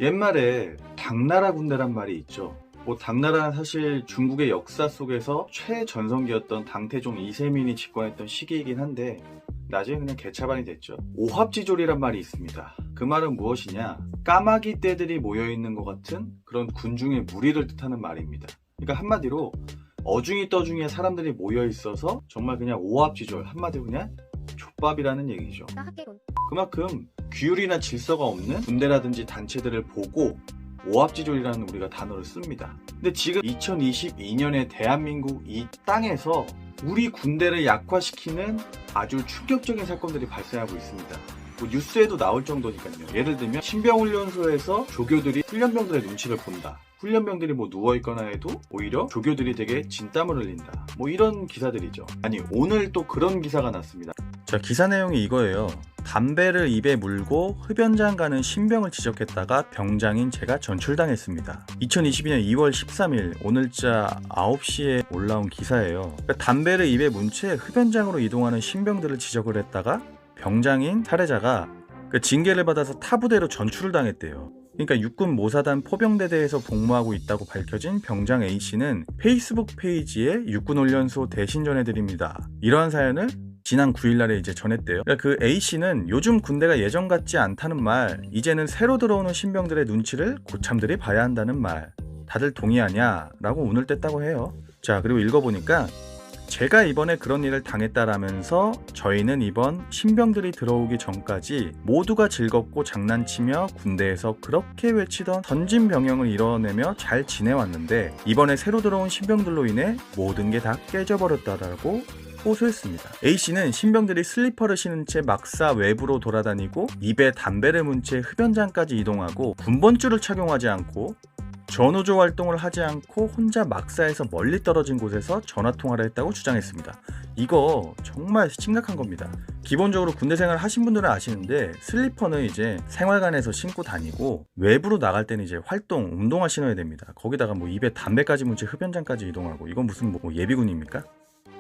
옛말에 당나라 군대란 말이 있죠. 당나라는 사실 중국의 역사 속에서 최전성기였던 당태종 이세민이 집권했던 시기이긴 한데 나중에 그냥 개차반이 됐죠. 오합지졸이란 말이 있습니다. 그 말은 무엇이냐? 까마귀 떼들이 모여있는 것 같은 그런 군중의 무리를 뜻하는 말입니다. 그러니까 한마디로 어중이 떠중이의 사람들이 모여있어서 정말 그냥 오합지졸, 한마디로 그냥 족밥이라는 얘기죠. 그만큼 규율이나 질서가 없는 군대라든지 단체들을 보고 오합지졸이라는 우리가 단어를 씁니다. 근데 지금 2022년에 대한민국 이 땅에서 우리 군대를 약화시키는 아주 충격적인 사건들이 발생하고 있습니다. 뉴스에도 나올 정도니까요. 예를 들면 신병훈련소에서 조교들이 훈련병들의 눈치를 본다. 훈련병들이 누워있거나 해도 오히려 조교들이 되게 진땀을 흘린다. 이런 기사들이죠. 아니, 오늘 또 그런 기사가 났습니다. 자, 기사 내용이 이거예요. 담배를 입에 물고 흡연장 가는 신병을 지적했다가 병장인 제가 전출당했습니다. 2022년 2월 13일 오늘자 9시에 올라온 기사예요. 그러니까 담배를 입에 문 채 흡연장으로 이동하는 신병들을 지적을 했다가 병장인 사례자가 징계를 받아서 타부대로 전출을 당했대요. 그러니까 육군 모사단 포병대대에서 복무하고 있다고 밝혀진 병장 A씨는 페이스북 페이지에 육군훈련소 대신 전해드립니다. 이러한 사연을 지난 9일날에 이제 전했대요. 그러니까 그 A씨는 요즘 군대가 예전 같지 않다는 말, 이제는 새로 들어오는 신병들의 눈치를 고참들이 봐야 한다는 말, 다들 동의하냐? 라고 운을 뗐다고 해요. 자, 그리고 읽어보니까 제가 이번에 그런 일을 당했다라면서 저희는 이번 신병들이 들어오기 전까지 모두가 즐겁고 장난치며 군대에서 그렇게 외치던 선진병영을 이뤄내며 잘 지내왔는데 이번에 새로 들어온 신병들로 인해 모든 게 다 깨져버렸다라고 호소했습니다. A씨는 신병들이 슬리퍼를 신은 채 막사 외부로 돌아다니고 입에 담배를 문 채 흡연장까지 이동하고 군번줄을 착용하지 않고 전우조 활동을 하지 않고 혼자 막사에서 멀리 떨어진 곳에서 전화통화를 했다고 주장했습니다. 이거 정말 심각한 겁니다. 기본적으로 군대 생활 하신 분들은 아시는데 슬리퍼는 이제 생활관에서 신고 다니고 외부로 나갈 때는 이제 활동, 운동화 신어야 됩니다. 거기다가 입에 담배까지 문 채 흡연장까지 이동하고 이건 무슨 예비군입니까?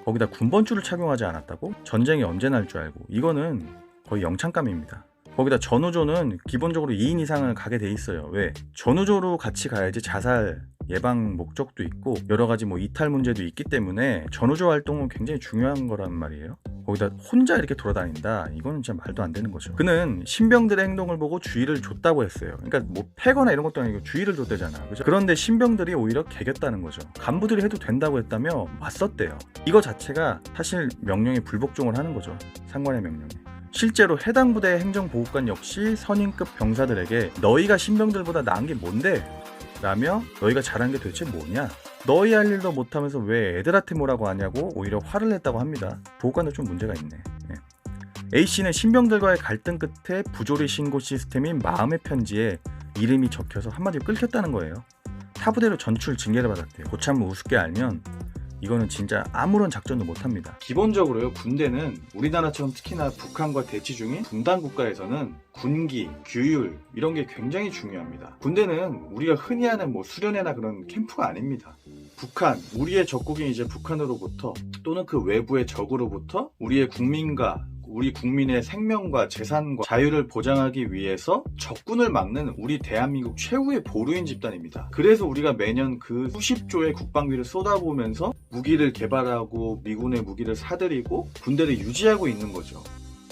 거기다 군번줄을 착용하지 않았다고? 전쟁이 언제 날 줄 알고. 이거는 거의 영창감입니다. 거기다 전우조는 기본적으로 2인 이상을 가게 돼 있어요. 왜? 전우조로 같이 가야지 자살 예방 목적도 있고 여러 가지 이탈 문제도 있기 때문에 전우조 활동은 굉장히 중요한 거란 말이에요. 거기다 혼자 이렇게 돌아다닌다? 이거는 진짜 말도 안 되는 거죠. 그는 신병들의 행동을 보고 주의를 줬다고 했어요. 그러니까 패거나 이런 것도 아니고 주의를 줬대잖아. 그죠? 그런데 신병들이 오히려 개겼다는 거죠. 간부들이 해도 된다고 했다며 맞섰대요. 이거 자체가 사실 명령에 불복종을 하는 거죠. 상관의 명령에. 실제로 해당 부대의 행정보급관 역시 선임급 병사들에게 너희가 신병들보다 나은 게 뭔데? 라며 너희가 잘한 게 도대체 뭐냐? 너희 할 일도 못하면서 왜 애들한테 뭐라고 하냐고 오히려 화를 냈다고 합니다. 보급관도 좀 문제가 있네. A씨는 신병들과의 갈등 끝에 부조리 신고 시스템인 마음의 편지에 이름이 적혀서 한마디로 끌켰다는 거예요. 타부대로 전출 징계를 받았대요. 고참 우습게 알면 이거는 진짜 아무런 작전도 못합니다. 기본적으로요, 군대는 우리나라처럼 특히나 북한과 대치 중인 분단 국가에서는 군기, 규율 이런 게 굉장히 중요합니다. 군대는 우리가 흔히 하는 수련회나 그런 캠프가 아닙니다. 북한, 우리의 적국인 이제 북한으로부터 또는 그 외부의 적으로부터 우리의 국민과 우리 국민의 생명과 재산과 자유를 보장하기 위해서 적군을 막는 우리 대한민국 최후의 보루인 집단입니다. 그래서 우리가 매년 그 수십조의 국방비를 쏟아부으면서 무기를 개발하고 미군의 무기를 사들이고 군대를 유지하고 있는 거죠.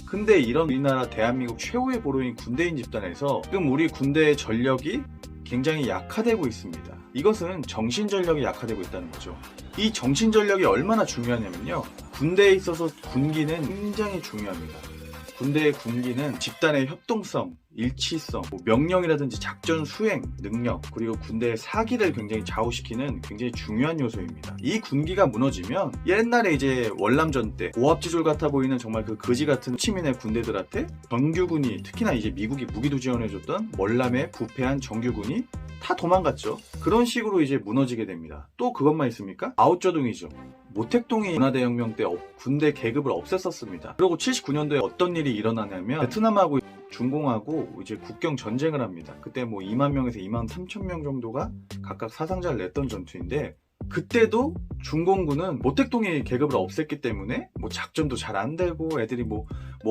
근데 이런 우리나라 대한민국 최후의 보루인 군대인 집단에서 지금 우리 군대의 전력이 굉장히 약화되고 있습니다. 이것은 정신전력이 약화되고 있다는 거죠. 이 정신전력이 얼마나 중요하냐면요, 군대에 있어서 군기는 굉장히 중요합니다. 군대의 군기는 집단의 협동성, 일치성, 명령이라든지 작전 수행 능력, 그리고 군대의 사기를 굉장히 좌우시키는 굉장히 중요한 요소입니다. 이 군기가 무너지면 옛날에 이제 월남전 때 오합지졸 같아 보이는 정말 그 거지 같은 호치민의 군대들한테 정규군이, 특히나 이제 미국이 무기도 지원해줬던 월남의 부패한 정규군이 다 도망갔죠. 그런 식으로 이제 무너지게 됩니다. 또 그것만 있습니까? 마오쩌둥이죠. 모택동이 문화대혁명 때 군대 계급을 없앴었습니다. 그리고 79년도에 어떤 일이 일어나냐면 베트남하고 중공하고 이제 국경 전쟁을 합니다. 그때 2만 명에서 2만 3천 명 정도가 각각 사상자를 냈던 전투인데, 그때도 중공군은 모택동이 계급을 없앴기 때문에 작전도 잘 안 되고 애들이 뭐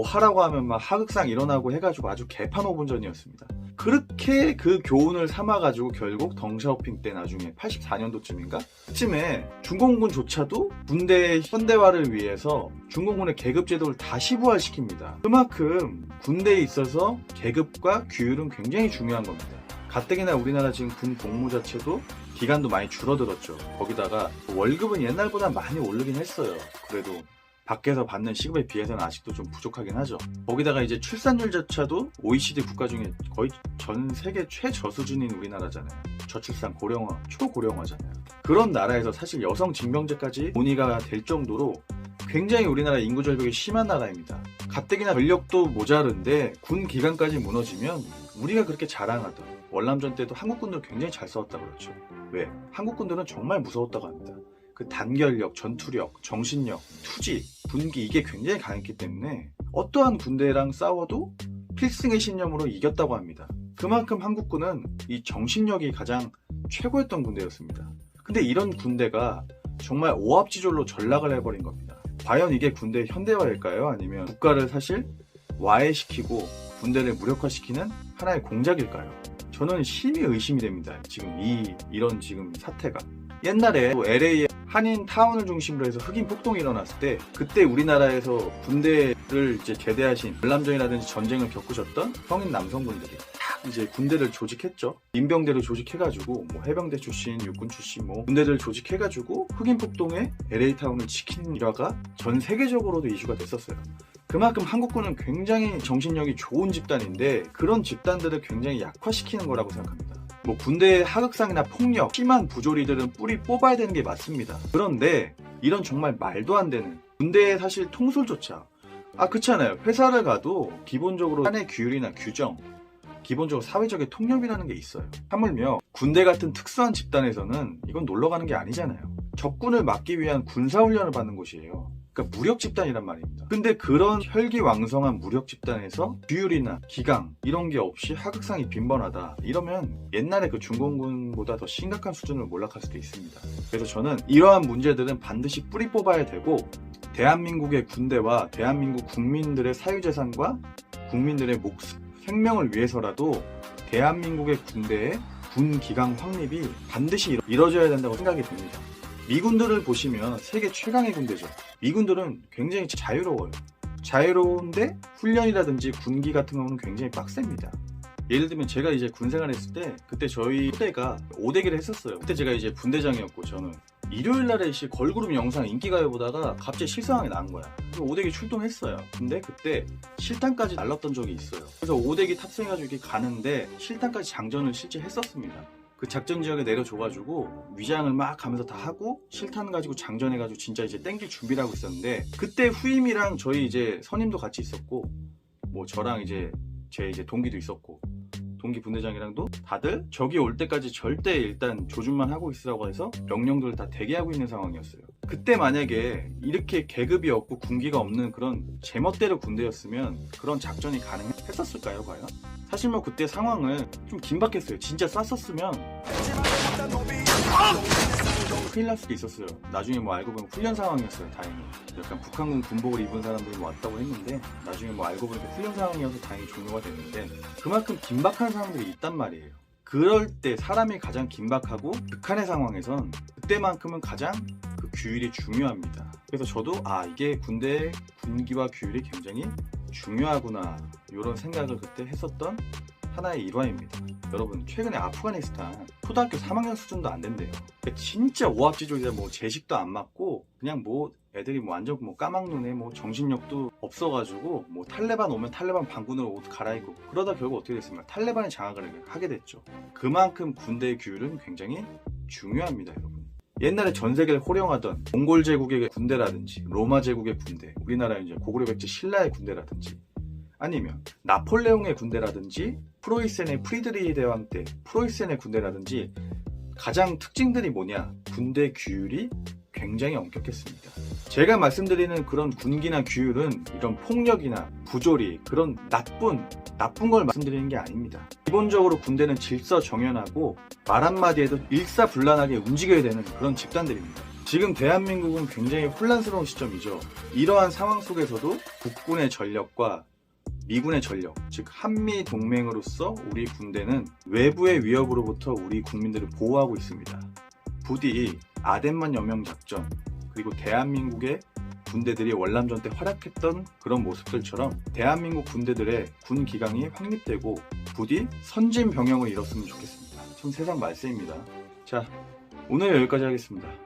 하라고 하면 막 하극상 일어나고 해가지고 아주 개판오분전이었습니다. 그렇게 그 교훈을 삼아가지고 결국 덩샤오핑 때 나중에 84년도쯤인가? 그쯤에 중공군조차도 군대 현대화를 위해서 중공군의 계급제도를 다시 부활시킵니다. 그만큼 군대에 있어서 계급과 규율은 굉장히 중요한 겁니다. 가뜩이나 우리나라 지금 군 복무 자체도 기간도 많이 줄어들었죠. 거기다가 월급은 옛날보다 많이 오르긴 했어요. 그래도 밖에서 받는 시급에 비해서는 아직도 좀 부족하긴 하죠. 거기다가 이제 출산율조차도 OECD 국가 중에 거의 전 세계 최저수준인 우리나라잖아요. 저출산 고령화, 초고령화잖아요. 그런 나라에서 사실 여성 징병제까지 논의가 될 정도로 굉장히 우리나라 인구 절벽이 심한 나라입니다. 가뜩이나 전력도 모자른데 군 기간까지 무너지면 우리가 그렇게 자랑하던 월남전 때도 한국군들 굉장히 잘 싸웠다고 그랬죠. 왜? 한국군들은 정말 무서웠다고 합니다. 그 단결력, 전투력, 정신력, 투지, 분기 이게 굉장히 강했기 때문에 어떠한 군대랑 싸워도 필승의 신념으로 이겼다고 합니다. 그만큼 한국군은 이 정신력이 가장 최고였던 군대였습니다. 근데 이런 군대가 정말 오합지졸로 전락을 해버린 겁니다. 과연 이게 군대의 현대화일까요? 아니면 국가를 사실 와해시키고 군대를 무력화시키는 하나의 공작일까요? 저는 심히 의심이 됩니다. 지금 이런 지금 사태가. 옛날에 LA 한인 타운을 중심으로 해서 흑인 폭동이 일어났을 때 그때 우리나라에서 군대를 이제 제대하신 월남전이라든지 전쟁을 겪으셨던 성인 남성분들이 딱 이제 군대를 조직했죠. 민병대를 조직해가지고 뭐 해병대 출신, 육군 출신 뭐 군대를 조직해가지고 흑인 폭동에 LA 타운을 지킨 일화가 전 세계적으로도 이슈가 됐었어요. 그만큼 한국군은 굉장히 정신력이 좋은 집단인데 그런 집단들을 굉장히 약화시키는 거라고 생각합니다. 뭐 군대의 하극상이나 폭력, 심한 부조리들은 뿌리 뽑아야 되는 게 맞습니다. 그런데 이런 정말 말도 안 되는 군대의 사실 통솔조차 그렇잖아요. 회사를 가도 기본적으로 사내 규율이나 규정, 기본적으로 사회적인 통념이라는 게 있어요. 하물며 군대 같은 특수한 집단에서는 이건 놀러 가는 게 아니잖아요. 적군을 막기 위한 군사훈련을 받는 곳이에요. 그러니까 무력 집단이란 말입니다. 근데 그런 혈기왕성한 무력 집단에서 규율이나 기강 이런 게 없이 하극상이 빈번하다. 이러면 옛날에 그 중공군보다 더 심각한 수준을 몰락할 수도 있습니다. 그래서 저는 이러한 문제들은 반드시 뿌리 뽑아야 되고 대한민국의 군대와 대한민국 국민들의 사유재산과 국민들의 목숨, 생명을 위해서라도 대한민국의 군대의 군 기강 확립이 반드시 이루어져야 된다고 생각이 듭니다. 미군들을 보시면 세계 최강의 군대죠. 미군들은 굉장히 자유로워요. 자유로운데 훈련이라든지 군기 같은 경우는 굉장히 빡셉니다. 예를 들면 제가 이제 군 생활했을 때 그때 저희 부대가 오대기를 했었어요. 그때 제가 이제 분대장이었고 저는 일요일 날에 걸그룹 영상 인기가요 보다가 갑자기 실상황이 나온 거야. 그래서 오대기 출동했어요. 근데 그때 실탄까지 날랐던 적이 있어요. 그래서 오대기 탑승해가지고 이렇게 가는데 실탄까지 장전을 실제 했었습니다. 그 작전 지역에 내려줘가지고 위장을 막 가면서 다 하고 실탄 가지고 장전해가지고 진짜 이제 땡길 준비를 하고 있었는데 그때 후임이랑 저희 이제 선임도 같이 있었고 뭐 저랑 이제 제 이제 동기도 있었고 동기 분대장이랑도 다들 저기 올 때까지 절대 일단 조준만 하고 있으라고 해서 명령들을 다 대기하고 있는 상황이었어요. 그때 만약에 이렇게 계급이 없고 군기가 없는 그런 제멋대로 군대였으면 그런 작전이 가능했었을까요 과연? 사실 뭐 그때 상황을 좀 긴박했어요. 진짜 쐈었으면 큰일 날 수도 있었어요. 나중에 뭐 알고 보면 훈련 상황이었어요. 다행히 약간 북한군 군복을 입은 사람들이 왔다고 했는데 나중에 뭐 알고 보니까 훈련 상황이어서 다행히 종료가 됐는데 그만큼 긴박한 상황들이 있단 말이에요. 그럴 때 사람이 가장 긴박하고 극한의 상황에선 그때만큼은 가장 그 규율이 중요합니다. 그래서 저도 이게 군대의 군기와 규율이 굉장히 중요하구나 이런 생각을 그때 했었던 하나의 일화입니다. 여러분 최근에 아프가니스탄 초등학교 3학년 수준도 안 된대요. 진짜 오합지졸이다. 뭐 제식도 안 맞고 그냥 뭐 애들이 뭐 완전 뭐 까막눈에 뭐 정신력도 없어가지고 뭐 탈레반 오면 탈레반 반군으로 옷 갈아입고 그러다 결국 어떻게 됐습니까? 탈레반이 장악을 하게 됐죠. 그만큼 군대의 규율은 굉장히 중요합니다, 여러분. 옛날에 전 세계를 호령하던 몽골 제국의 군대라든지 로마 제국의 군대, 우리나라 이제 고구려 백제 신라의 군대라든지 아니면 나폴레옹의 군대라든지 프로이센의 프리드리히 대왕 때 프로이센의 군대라든지 가장 특징들이 뭐냐? 군대 규율이 굉장히 엄격했습니다. 제가 말씀드리는 그런 군기나 규율은 이런 폭력이나 부조리 그런 나쁜 걸 말씀드리는 게 아닙니다. 기본적으로 군대는 질서정연하고 말 한마디에도 일사불란하게 움직여야 되는 그런 집단들입니다. 지금 대한민국은 굉장히 혼란스러운 시점이죠. 이러한 상황 속에서도 국군의 전력과 미군의 전력, 즉 한미 동맹으로서 우리 군대는 외부의 위협으로부터 우리 국민들을 보호하고 있습니다. 부디 아덴만 여명 작전, 그리고 대한민국의 군대들이 월남전 때 활약했던 그런 모습들처럼 대한민국 군대들의 군 기강이 확립되고 부디 선진 병영을 이뤘으면 좋겠습니다. 참 세상 말세입니다. 자, 오늘 여기까지 하겠습니다.